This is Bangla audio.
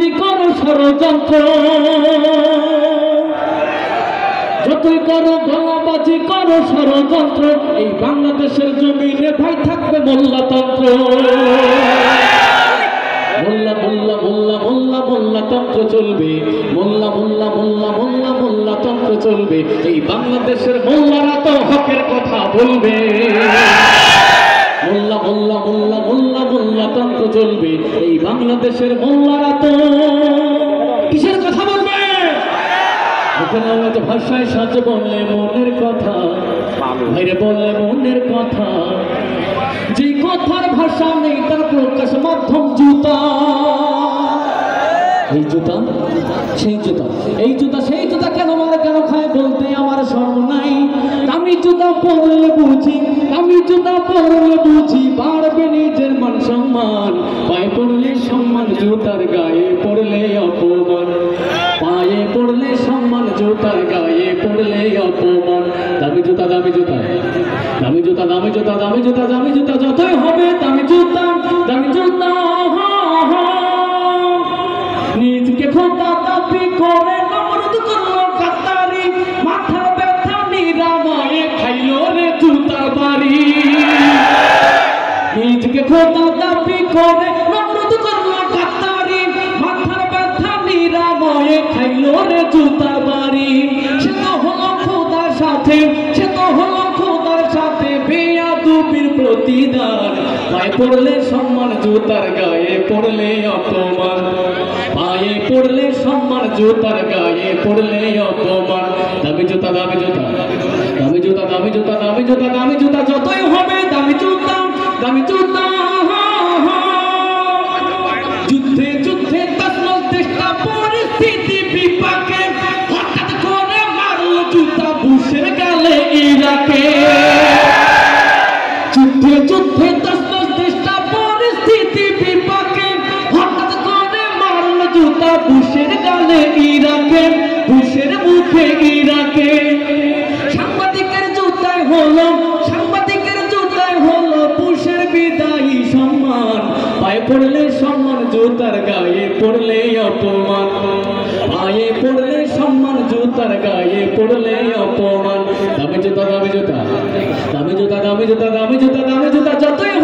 গলাবাজি করো ষড়যন্ত্র, যতই করো গলাবাজি করো ষড়যন্ত্র, এই বাংলাদেশের জমিনে ভাই থাকবে মোল্লাতন্ত্র। মোল্লা মোল্লা মোল্লা মোল্লা মোল্লাতন্ত্র চলবে, মোল্লা মোল্লা মোল্লা মোল্লা মোল্লাতন্ত্র চলবে। এই বাংলাদেশের মোল্লারা তো হকের কথা বলবে। মোল্লা মোল্লা মোল্লা মোল্লা মোল্লাতন্ত্র চলবে, এই বাংলাদেশের মোল্লারা তো কিসের কথা বলবে? ভাষায় সাজ বললে মনের কথা, ভাইরে বললে মনের কথা, যে কথার ভাষা নেই তার প্রকাশ মাধ্যম জুতা। এই জুতা সেই জুতা, এই জুতা সেই জুতা, কেন মারে কেন খায় বলতে আমার শরম নাই। আমি জুতা পরলে বুঝি, আমি জুতা পরলে বুঝি বাড়বে নিজের মান সম্মান। পায়ে পড়লে সম্মান, জুতার গায়ে পড়লে অপমান। পায়ে পড়লে সম্মান, জুতার গায়ে পড়লে অপমান। দামি জুতা দামি জুতা, দামি জুতা দামি জুতা দামি জুতা দামি জুতা, যতই হবে দামি জুতা দামি জুতা। নিজকে খোদা দাবি করে নমরুদ করলো কাতারি, মাথা ব্যথা নিরাময়ে খাইলো রে জুতার বাড়ি। নিজকে খোদা দাবি করে নমরুদ করলো কাতারি, মাথা ব্যথা নিরাময়ে খাইলো রে জুতার বাড়ি। সে তো হলো খোদার সাথে, সে তো হলো খোদার সাথে বেয়াদবির প্রতিদান। পায়ে পড়লে সম্মান, জুতার গায়ে পড়লে অপমান। পায়ে পড়লে সম্মান, জুতার গায়ে পড়লে অপমান। দামি জুতা দামি জুতা, দামি জুতা দামি জুতা দামি জুতা দামি জুতা, যতই হবে দামি জুতা দামি জুতা। যুদ্ধে যুদ্ধে তসমল চেষ্টা পরিস্থিতি বিপাকে, হঠাৎ করে মারল জুতা বুশের গালে ইরাকে। যুদ্ধে যুদ্ধে তসমল চেষ্টা পরিস্থিতি বিপাকে, হঠাৎ করে মারল জুতা বুশের গালে ইরাকে, বুশের মুখে ইরাকে। সাংবাদিকের জুতায় হলো, সাংবাদিকের জুতায় হলো বুশের বিদায়ী সম্মান। পায়ে পড়লে সম্মান, জুতার গায়ে পড়লে অপমান। পায়ে পড়লে সম্মান, জুতার গায়ে পড়লে অপমান। দামি জুতা দামি জুতা, দামি জুতা দামি জুতা দামি জুতা দামি জুতা, যতই